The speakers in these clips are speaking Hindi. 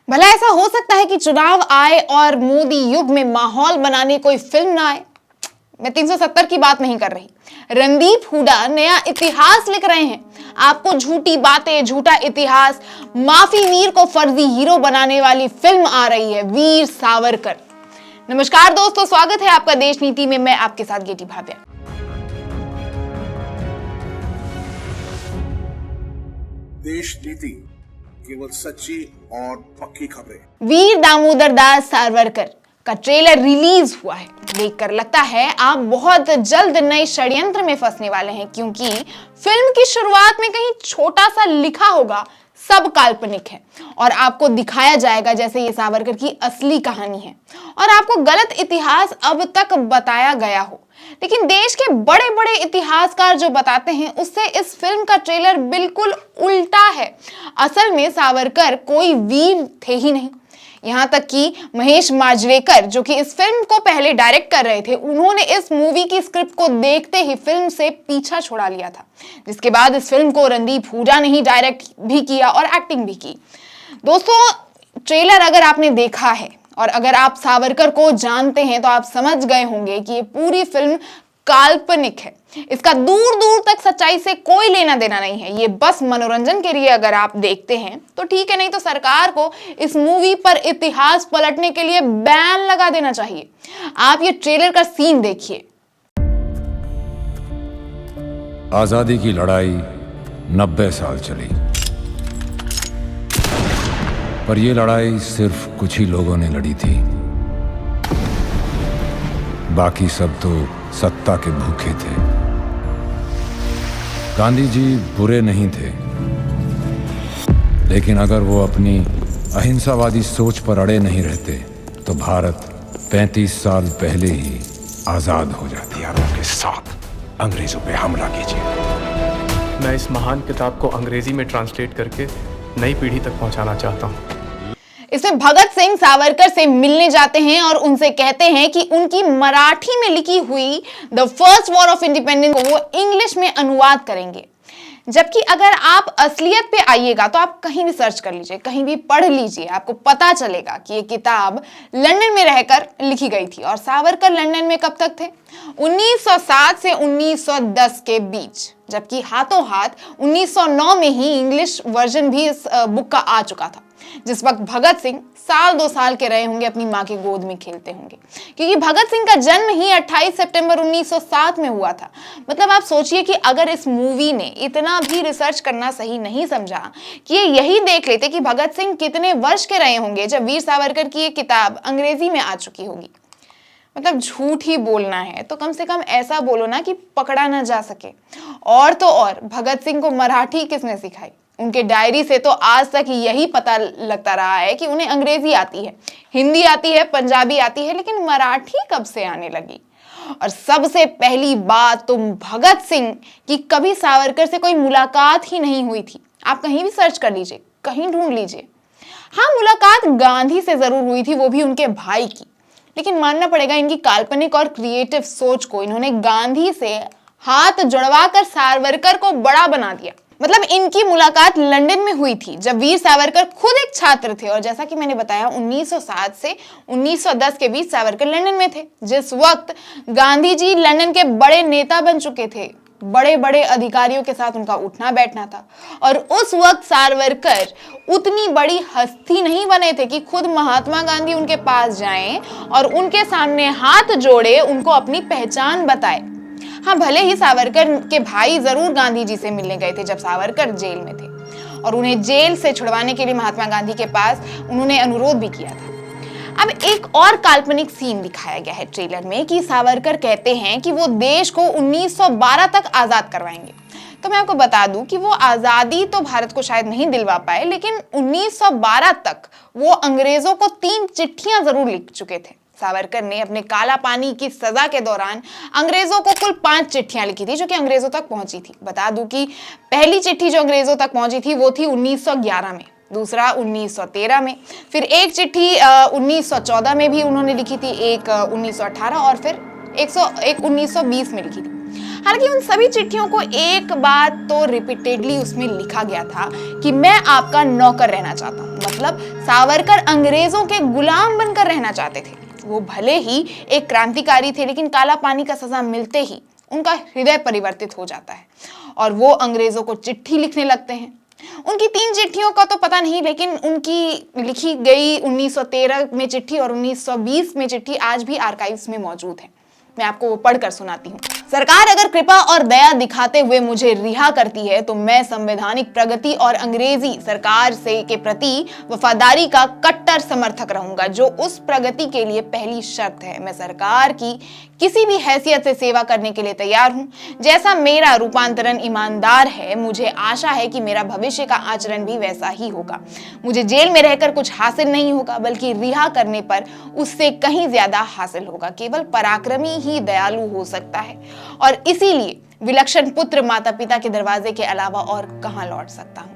भला ऐसा हो सकता है कि चुनाव आए और मोदी युग में माहौल बनाने कोई फिल्म ना आए? मैं 370 की बात नहीं कर रही। रणदीप हुड्डा नया इतिहास लिख रहे हैं। आपको झूठी बातें, झूठा इतिहास, माफी वीर को फर्जी हीरो बनाने वाली फिल्म आ रही है, वीर सावरकर। नमस्कार दोस्तों, स्वागत है आपका देश नीति में। मैं आपके साथ गेटी भाव्या। देश नीति, केवल सच्ची और पक्की खबरें। वीर दामोदर दास सावरकर का ट्रेलर रिलीज हुआ है। देखकर लगता है आप बहुत जल्द नए षड्यंत्र में फंसने वाले हैं, क्योंकि फिल्म की शुरुआत में कहीं छोटा सा लिखा होगा सब काल्पनिक है और आपको दिखाया जाएगा जैसे ये सावरकर की असली कहानी है और आपको गलत इतिहास अब तक बताया गया हो। लेकिन देश के बड़े बड़े इतिहासकार जो बताते हैं उससे इस फिल्म का ट्रेलर बिल्कुल उल्टा है। असल में सावरकर कोई वीर थे ही नहीं। यहाँ तक कि महेश मांजरेकर, जो कि इस फिल्म को पहले डायरेक्ट कर रहे थे, उन्होंने इस मूवी की स्क्रिप्ट को देखते ही फिल्म से पीछा छुड़ा लिया था। जिसके बाद इस फिल्म को रणदीप हुड्डा ने ही डायरेक्ट भी किया और एक्टिंग भी की। दोस्तों, ट्रेलर अगर आपने देखा है और अगर आप सावरकर को जानते हैं तो आप समझ गए होंगे कि ये पूरी फिल्म काल्पनिक है। इसका दूर दूर तक सच्चाई से कोई लेना देना नहीं है। ये बस मनोरंजन के लिए अगर आप देखते हैं तो ठीक है, नहीं तो सरकार को इस मूवी पर इतिहास पलटने के लिए बैन लगा देना चाहिए। आप ये ट्रेलर का सीन देखिए। आजादी की लड़ाई 90 साल चली, पर यह लड़ाई सिर्फ कुछ ही लोगों ने लड़ी थी। बाकी सब तो सत्ता के भूखे थे। गांधी जी बुरे नहीं थे, लेकिन अगर वो अपनी अहिंसावादी सोच पर अड़े नहीं रहते तो भारत 35 साल पहले ही आजाद हो जाती। हथियारों के साथ अंग्रेजों पे हमला कीजिए। मैं इस महान किताब को अंग्रेजी में ट्रांसलेट करके नई पीढ़ी तक पहुंचाना चाहता हूं। इसमें भगत सिंह सावरकर से मिलने जाते हैं और उनसे कहते हैं कि उनकी मराठी में लिखी हुई the first war of independence को वो इंग्लिश में अनुवाद करेंगे। जबकि अगर आप असलियत पे आइएगा तो आप कहीं भी सर्च कर लीजिए, कहीं भी पढ़ लीजिए, आपको पता चलेगा कि ये किताब लंदन में रहकर लिखी गई थी। और सावरकर लंदन में कब तक थे? 1907 से 1910 के बीच, जबकि हाथों हाथ 1909 में ही इंग्लिश वर्जन भी इस बुक का आ चुका था। जिस वक्त भगत सिंह साल 2 साल के रहे होंगे, अपनी मां की गोद में खेलते होंगे, क्योंकि भगत सिंह का जन्म ही 28 सितंबर 1907 में हुआ था। मतलब आप सोचिए कि अगर इस मूवी ने इतना भी रिसर्च करना सही नहीं समझा कि ये यही देख लेते कि भगत सिंह कितने वर्ष के रहे होंगे जब वीर सावरकर की ये किताब अंग्रेजी में आ चुकी होगी। मतलब झूठ ही बोलना है तो कम से कम ऐसा बोलो ना कि पकड़ा ना जा सके। और तो और भगत सिंह को मराठी किसने सिखाई? उनके डायरी से तो आज तक यही पता लगता रहा है कि उन्हें अंग्रेजी आती है, हिंदी आती है, पंजाबी आती है, लेकिन मराठी कब से आने लगी? और सबसे पहली बात तो भगत सिंह की कभी सावरकर से कोई मुलाकात ही नहीं हुई थी। आप कहीं भी सर्च कर लीजिए, कहीं ढूंढ लीजिए। हाँ, मुलाकात गांधी से जरूर हुई थी, वो भी उनके भाई की। लेकिन मानना पड़ेगा इनकी काल्पनिक और क्रिएटिव सोच को इन्होंने गांधी से हाथ जुड़वाकर सावरकर को बड़ा बना दिया। मतलब इनकी मुलाकात लंदन में हुई थी जब वीर सावरकर खुद एक छात्र थे। और जैसा कि मैंने बताया, 1907 से 1910 के बीच सावरकर लंदन में थे, जिस वक्त गांधी जी लंदन के बड़े नेता बन चुके थे। बड़े बड़े अधिकारियों के साथ उनका उठना बैठना था। और उस वक्त सावरकर उतनी बड़ी हस्ती नहीं बने थे कि खुद महात्मा गांधी उनके पास जाएं और उनके सामने हाथ जोड़े उनको अपनी पहचान बताए। हाँ, भले ही सावरकर के भाई जरूर गांधी जी से मिलने गए थे जब सावरकर जेल में थे, और उन्हें जेल से छुड़वाने के लिए महात्मा गांधी के पास उन्होंने अनुरोध भी किया था। अब एक और काल्पनिक सीन दिखाया गया है ट्रेलर में कि सावरकर कहते हैं कि वो देश को 1912 तक आजाद करवाएंगे। तो मैं आपको बता दूं कि वो आजादी तो भारत को शायद नहीं दिलवा पाए, लेकिन 1912 तक वो अंग्रेजों को 3 चिट्ठियां जरूर लिख चुके थे। सावरकर ने अपने काला पानी की सजा के दौरान अंग्रेजों को कुल 5 चिट्ठियां लिखी थी जो कि अंग्रेजों तक पहुंची थी। बता दूं कि पहली चिट्ठी जो अंग्रेजों तक पहुंची थी वो थी 1911 में, दूसरा 1913 में, फिर एक चिट्ठी 1914 में भी उन्होंने लिखी थी, एक 1918 और फिर एक 1920 में लिखी थी। हालांकि उन सभी चिट्ठियों को एक बात तो रिपीटेडली उसमें लिखा गया था कि मैं आपका नौकर रहना चाहता हूं। मतलब सावरकर अंग्रेजों के गुलाम बनकर रहना चाहते थे। वो भले ही एक क्रांतिकारी थे, लेकिन काला पानी का सजा मिलते ही उनका हृदय परिवर्तित हो जाता है और वो अंग्रेजों को चिट्ठी लिखने लगते हैं। उनकी 3 चिट्ठियों का तो पता नहीं, लेकिन उनकी लिखी गई 1913 में चिट्ठी और 1920 में चिट्ठी आज भी आर्काइव्स में मौजूद है। मैं आपको वो पढ़कर सुनाती हूँ। सरकार अगर कृपा और दया दिखाते हुए मुझे रिहा करती है तो मैं संवैधानिक प्रगति और अंग्रेजी सरकार से के प्रति वफादारी का कट्टर समर्थक रहूंगा, जो उस प्रगति के लिए पहली शर्त है। मैं सरकार की किसी भी हैसियत से सेवा करने के लिए तैयार हूं। जैसा मेरा रूपांतरण ईमानदार है, मुझे आशा है कि मेरा भविष्य का आचरण भी वैसा ही होगा। मुझे जेल में रहकर कुछ हासिल नहीं होगा, बल्कि रिहा करने पर उससे कहीं ज्यादा हासिल होगा। केवल पराक्रमी ही दयालु हो सकता है और इसीलिए विलक्षण पुत्र माता पिता के दरवाजे के अलावा और कहां लौट सकता हूं।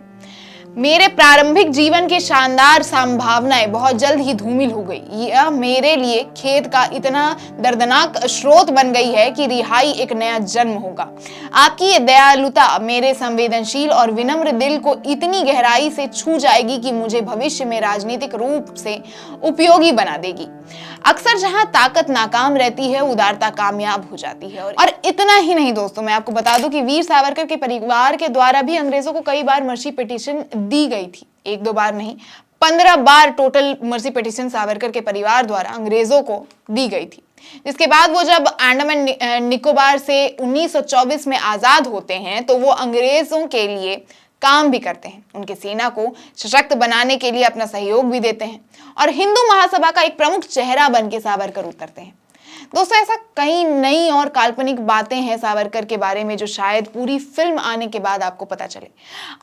मेरे प्रारंभिक जीवन की शानदार संभावनाएं बहुत जल्द ही धूमिल हो गई। यह मेरे लिए खेद का इतना दर्दनाक स्रोत बन गई है कि रिहाई एक नया जन्म होगा। आपकी ये दयालुता मेरे संवेदनशील और विनम्र दिल को इतनी गहराई से छू जाएगी कि मुझे भविष्य में राजनीतिक रूप से उपयोगी बना देगी। अक्सर जहां ताकत नाकाम रहती है, उदारता कामयाब हो जाती है। और इतना ही नहीं दोस्तों, मैं आपको बता दूं कि वीर सावरकर के परिवार के द्वारा भी अंग्रेजों को कई बार मर्सी पिटीशन दी गई थी। 1-2 बार नहीं, 15 बार टोटल मर्सी पिटीशन सावरकर के परिवार द्वारा अंग्रेजों को दी गई थी। जिसके बाद वो जब अंडमान निकोबार से 1924 में आजाद होते हैं तो वो अंग्रेजों के लिए काम भी करते हैं, उनके सेना को सशक्त बनाने के लिए अपना सहयोग भी देते हैं और हिंदू महासभा का एक प्रमुख चेहरा बन के सावरकर उतरते हैं। दोस्तों, ऐसा कई नई और काल्पनिक बातें हैं सावरकर के बारे में जो शायद पूरी फिल्म आने के बाद आपको पता चले।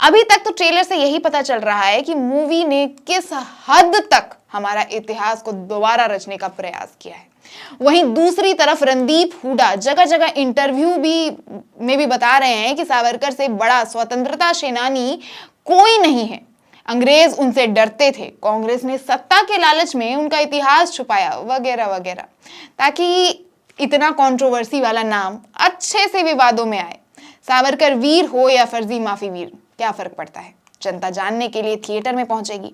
अभी तक तो ट्रेलर से यही पता चल रहा है कि मूवी ने किस हद तक हमारा इतिहास को दोबारा रचने का प्रयास किया है। वहीं दूसरी तरफ रणदीप हुड्डा जगह जगह इंटरव्यू में भी बता रहे हैं कि सावरकर से बड़ा स्वतंत्रता सेनानी कोई नहीं है। अंग्रेज उनसे डरते थे, कांग्रेस ने सत्ता के लालच में उनका इतिहास छुपाया, वगैरह वगैरह, ताकि इतना कंट्रोवर्सी वाला नाम अच्छे से विवादों में आए। सावरकर वीर हो या फर्जी माफी वीर, क्या फर्क पड़ता है? जनता जानने के लिए थिएटर में पहुंचेगी।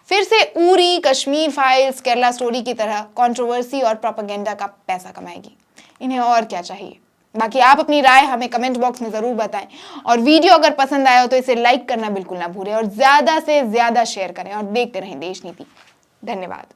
फिर से उरी, कश्मीर फाइल्स, केरला स्टोरी की तरह कंट्रोवर्सी और प्रोपेगेंडा का पैसा कमाएगी। इन्हें और क्या चाहिए? बाकी आप अपनी राय हमें कमेंट बॉक्स में जरूर बताएं और वीडियो अगर पसंद आया हो तो इसे लाइक करना बिल्कुल ना भूलें और ज्यादा से ज्यादा शेयर करें और देखते रहें देश नीति। धन्यवाद।